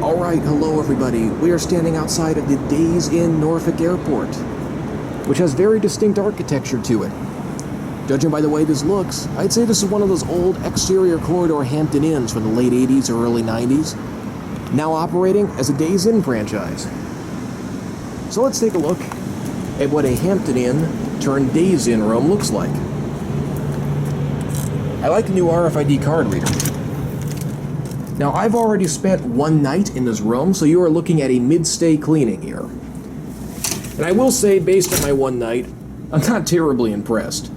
Alright, hello everybody. We are standing outside of the Days Inn Norfolk Airport, which has very distinct architecture to it. Judging by the way this looks, I'd say this is one of those old exterior corridor Hampton Inns from the late 80s or early 90s, now operating as a Days Inn franchise. So let's take a look at what a Hampton Inn turned Days Inn room looks like. I like the new RFID card reader. Now, I've already spent one night in this room, so you are looking at a mid-stay cleaning here. And I will say, based on my one night, I'm not terribly impressed.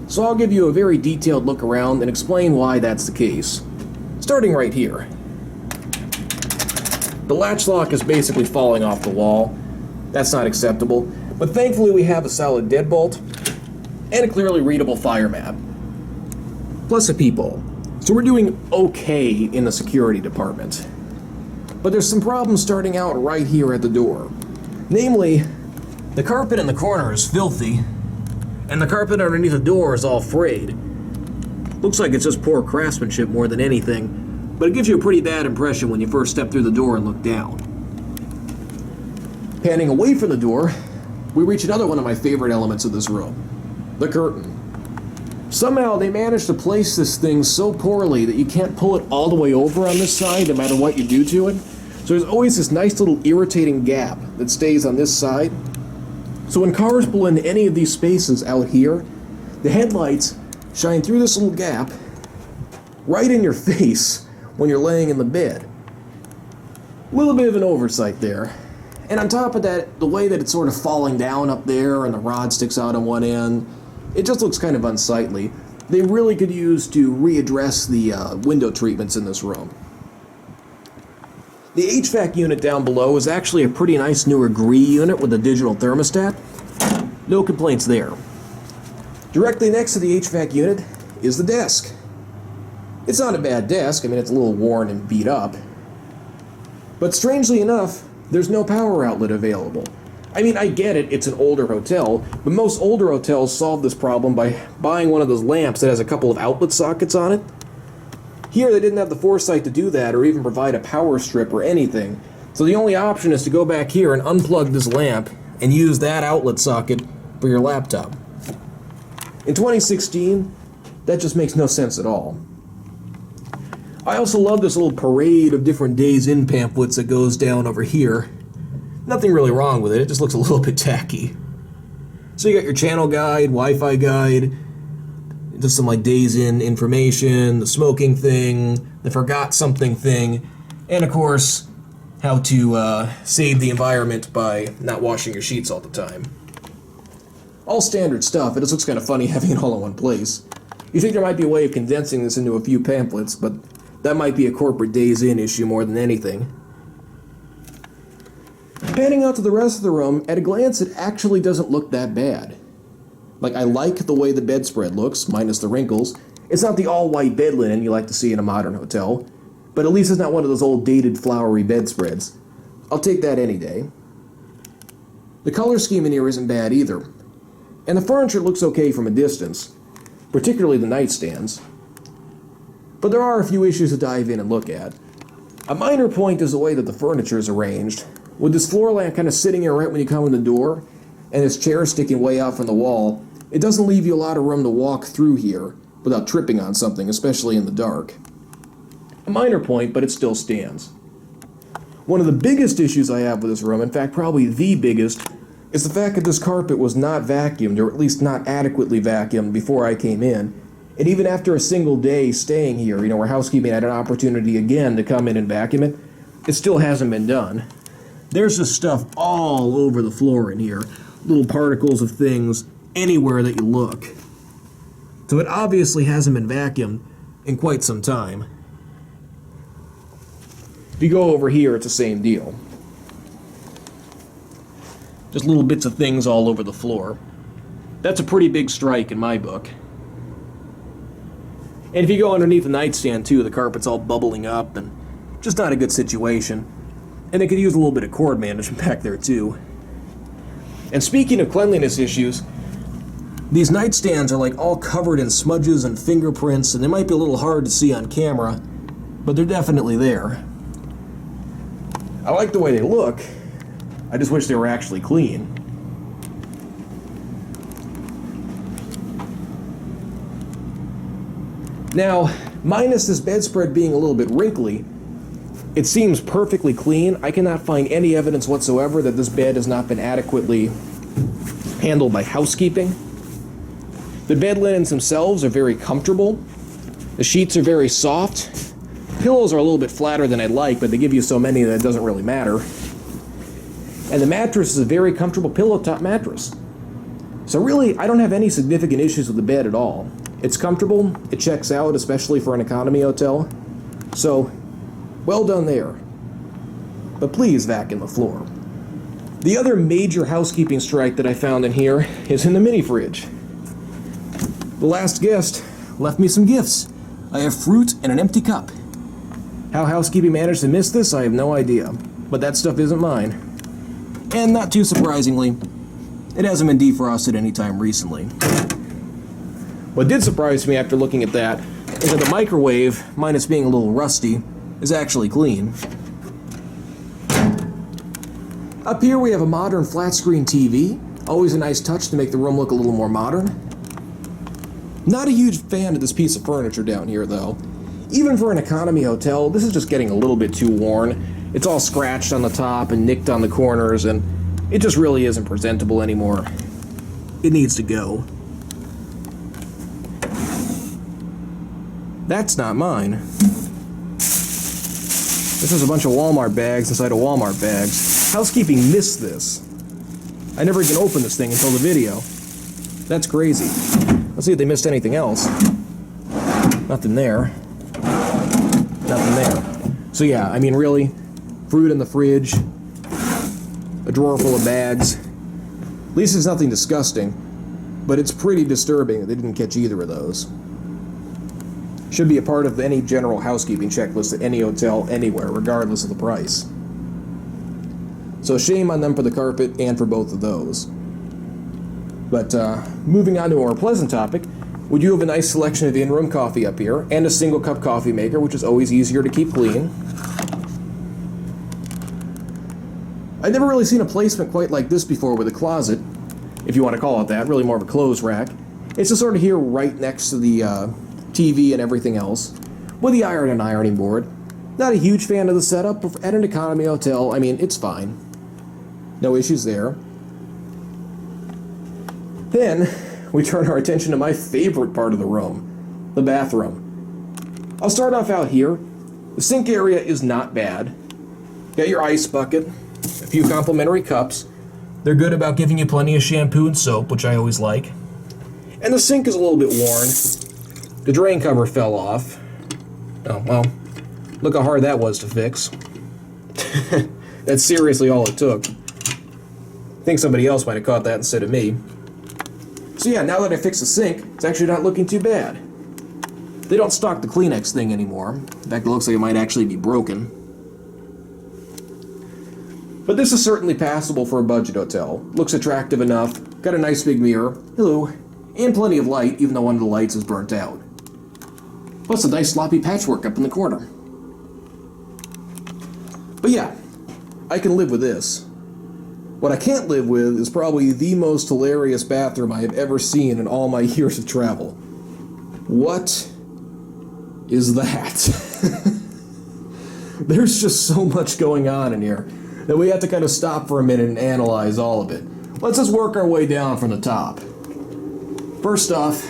So I'll give you a very detailed look around and explain why that's the case. Starting right here. The latch lock is basically falling off the wall. That's not acceptable. But thankfully we have a solid deadbolt and a clearly readable fire map. Plus a peephole. So we're doing okay in the security department. But there's some problems starting out right here at the door. Namely, the carpet in the corner is filthy, and the carpet underneath the door is all frayed. Looks like it's just poor craftsmanship more than anything, but it gives you a pretty bad impression when you first step through the door and look down. Panning away from the door, we reach another one of my favorite elements of this room, the curtain. Somehow they managed to place this thing so poorly that you can't pull it all the way over on this side no matter what you do to it. So there's always this nice little irritating gap that stays on this side. So when cars pull into any of these spaces out here, the headlights shine through this little gap right in your face when you're laying in the bed. A little bit of an oversight there. And on top of that, the way that it's sort of falling down up there and the rod sticks out on one end, it just looks kind of unsightly. They really could use to readdress the window treatments in this room. The HVAC unit down below is actually a pretty nice newer GREE unit with a digital thermostat. No complaints there. Directly next to the HVAC unit is the desk. It's not a bad desk, I mean it's a little worn and beat up. But strangely enough, there's no power outlet available. I mean, I get it, it's an older hotel, but most older hotels solve this problem by buying one of those lamps that has a couple of outlet sockets on it. Here, they didn't have the foresight to do that or even provide a power strip or anything, so the only option is to go back here and unplug this lamp and use that outlet socket for your laptop. In 2016, that just makes no sense at all. I also love this little parade of different Days Inn pamphlets that goes down over here. Nothing really wrong with it, it just looks a little bit tacky. So you got your channel guide, Wi-Fi guide, just some like Days Inn information, the smoking thing, the forgot something thing, and of course, how to save the environment by not washing your sheets all the time. All standard stuff, it just looks kind of funny having it all in one place. You think there might be a way of condensing this into a few pamphlets, but that might be a corporate Days Inn issue more than anything. Panning out to the rest of the room, at a glance it actually doesn't look that bad. Like, I like the way the bedspread looks, minus the wrinkles. It's not the all-white bed linen you like to see in a modern hotel, but at least it's not one of those old dated flowery bedspreads. I'll take that any day. The color scheme in here isn't bad either, and the furniture looks okay from a distance, particularly the nightstands. But there are a few issues to dive in and look at. A minor point is the way that the furniture is arranged. With this floor lamp kind of sitting here right when you come in the door, and this chair sticking way out from the wall, it doesn't leave you a lot of room to walk through here without tripping on something, especially in the dark. A minor point, but it still stands. One of the biggest issues I have with this room, in fact probably the biggest, is the fact that this carpet was not vacuumed, or at least not adequately vacuumed before I came in. And even after a single day staying here, where housekeeping had an opportunity again to come in and vacuum it, it still hasn't been done. There's just stuff all over the floor in here. Little particles of things anywhere that you look. So it obviously hasn't been vacuumed in quite some time. If you go over here, it's the same deal. Just little bits of things all over the floor. That's a pretty big strike in my book. And if you go underneath the nightstand too, the carpet's all bubbling up and just not a good situation. And they could use a little bit of cord management back there too. And speaking of cleanliness issues, these nightstands are like all covered in smudges and fingerprints, and they might be a little hard to see on camera, but they're definitely there. I like the way they look. I just wish they were actually clean. Now, minus this bedspread being a little bit wrinkly, it seems perfectly clean. I cannot find any evidence whatsoever that this bed has not been adequately handled by housekeeping. The bed linens themselves are very comfortable. The sheets are very soft. Pillows are a little bit flatter than I'd like, but they give you so many that it doesn't really matter. And the mattress is a very comfortable pillow top mattress. So really, I don't have any significant issues with the bed at all. It's comfortable, it checks out, especially for an economy hotel. So, well done there. But please vacuum the floor. The other major housekeeping strike that I found in here is in the mini fridge. The last guest left me some gifts. I have fruit and an empty cup. How housekeeping managed to miss this, I have no idea. But that stuff isn't mine. And not too surprisingly, it hasn't been defrosted any time recently. What did surprise me after looking at that is that the microwave, minus being a little rusty, is actually clean. Up here we have a modern flat screen TV. Always a nice touch to make the room look a little more modern. Not a huge fan of this piece of furniture down here though. Even for an economy hotel, this is just getting a little bit too worn. It's all scratched on the top and nicked on the corners, and it just really isn't presentable anymore. It needs to go. That's not mine. This is a bunch of Walmart bags inside of Walmart bags. Housekeeping missed this. I never even opened this thing until the video. That's crazy. Let's see if they missed anything else. Nothing there. Nothing there. So yeah, I mean really, fruit in the fridge, a drawer full of bags. At least it's nothing disgusting, but it's pretty disturbing that they didn't catch either of those. Should be a part of any general housekeeping checklist at any hotel anywhere, regardless of the price. So shame on them for the carpet and for both of those. But moving on to a more pleasant topic, we do have a nice selection of in-room coffee up here, and a single cup coffee maker, which is always easier to keep clean. I've never really seen a placement quite like this before with a closet, if you want to call it that, really more of a clothes rack. It's just sort of here right next to the TV and everything else, with the iron and ironing board. Not a huge fan of the setup, but at an economy hotel, I mean, it's fine. No issues there. Then, we turn our attention to my favorite part of the room, the bathroom. I'll start off out here. The sink area is not bad. Got your ice bucket, a few complimentary cups. They're good about giving you plenty of shampoo and soap, which I always like. And the sink is a little bit worn. The drain cover fell off. Oh, well, look how hard that was to fix. That's seriously all it took. I think somebody else might have caught that instead of me. So yeah, now that I fixed the sink, it's actually not looking too bad. They don't stock the Kleenex thing anymore. In fact, it looks like it might actually be broken. But this is certainly passable for a budget hotel. Looks attractive enough, got a nice big mirror, hello, and plenty of light, even though one of the lights is burnt out. Plus a nice sloppy patchwork up in the corner. But yeah, I can live with this. What I can't live with is probably the most hilarious bathroom I have ever seen in all my years of travel. What is that? There's just so much going on in here that we have to kind of stop for a minute and analyze all of it. Let's just work our way down from the top. First off,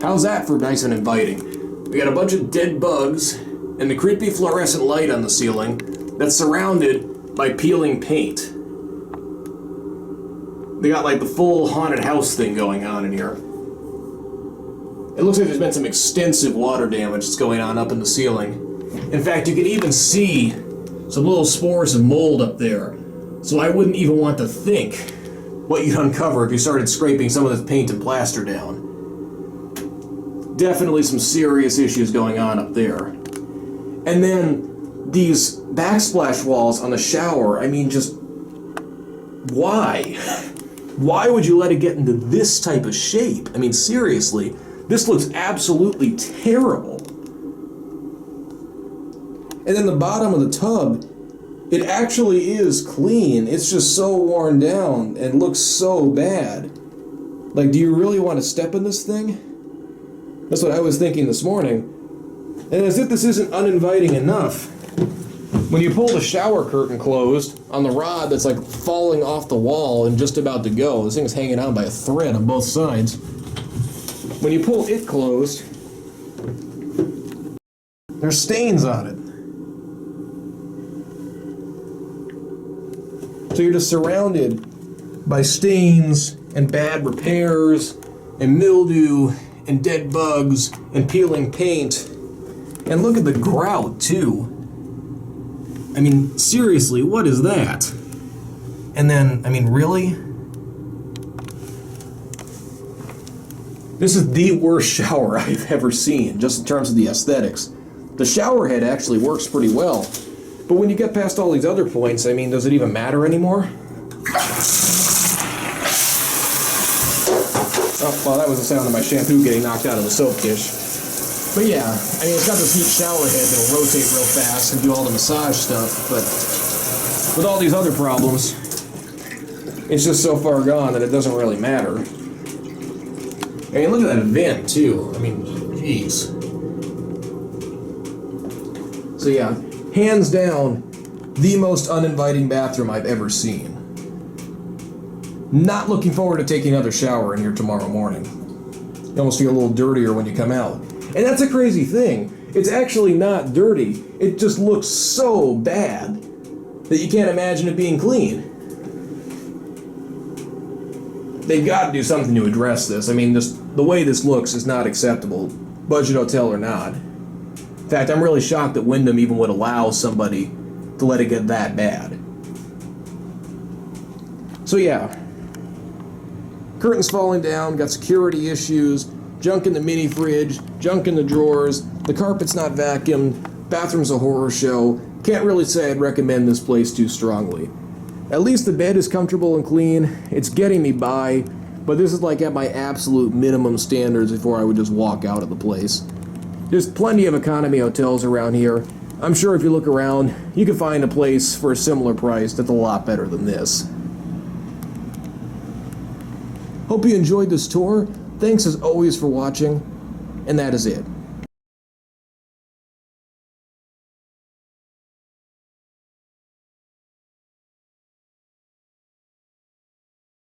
how's that for nice and inviting? We got a bunch of dead bugs and the creepy fluorescent light on the ceiling that's surrounded by peeling paint. They got like the full haunted house thing going on in here. It looks like there's been some extensive water damage that's going on up in the ceiling. In fact, you can even see some little spores of mold up there. So I wouldn't even want to think what you'd uncover if you started scraping some of this paint and plaster down. Definitely some serious issues going on up there. And then these backsplash walls on the shower, I mean, just why? Why would you let it get into this type of shape? I mean, seriously, this looks absolutely terrible. And then the bottom of the tub It actually is clean. It's just so worn down and looks so bad. Like, do you really want to step in this thing? That's what I was thinking this morning. And as if this isn't uninviting enough, when you pull the shower curtain closed on the rod that's like falling off the wall and just about to go, this thing's hanging on by a thread on both sides. When you pull it closed, there's stains on it. So you're just surrounded by stains and bad repairs and mildew and dead bugs and peeling paint. And look at the grout, too. I mean, seriously, what is that? And then, I mean, really? This is the worst shower I've ever seen, just in terms of the aesthetics. The shower head actually works pretty well. But when you get past all these other points, I mean, does it even matter anymore? Oh, well, that was the sound of my shampoo getting knocked out of the soap dish. But yeah, I mean, it's got this neat shower head that'll rotate real fast and do all the massage stuff, but with all these other problems, it's just so far gone that it doesn't really matter. I mean, look at that vent, too. I mean, jeez. So yeah, hands down, the most uninviting bathroom I've ever seen. Not looking forward to taking another shower in here tomorrow morning. You almost feel a little dirtier when you come out. And that's a crazy thing. It's actually not dirty. It just looks so bad that you can't imagine it being clean. They've got to do something to address this. I mean, just the way this looks is not acceptable, budget hotel or not. In fact, I'm really shocked that Wyndham even would allow somebody to let it get that bad. So yeah, curtains falling down, got security issues, junk in the mini fridge, junk in the drawers, the carpet's not vacuumed, bathroom's a horror show. Can't really say I'd recommend this place too strongly. At least the bed is comfortable and clean, it's getting me by, but this is like at my absolute minimum standards before I would just walk out of the place. There's plenty of economy hotels around here. I'm sure if you look around, you can find a place for a similar price that's a lot better than this. Hope you enjoyed this tour. Thanks as always for watching, and that is it.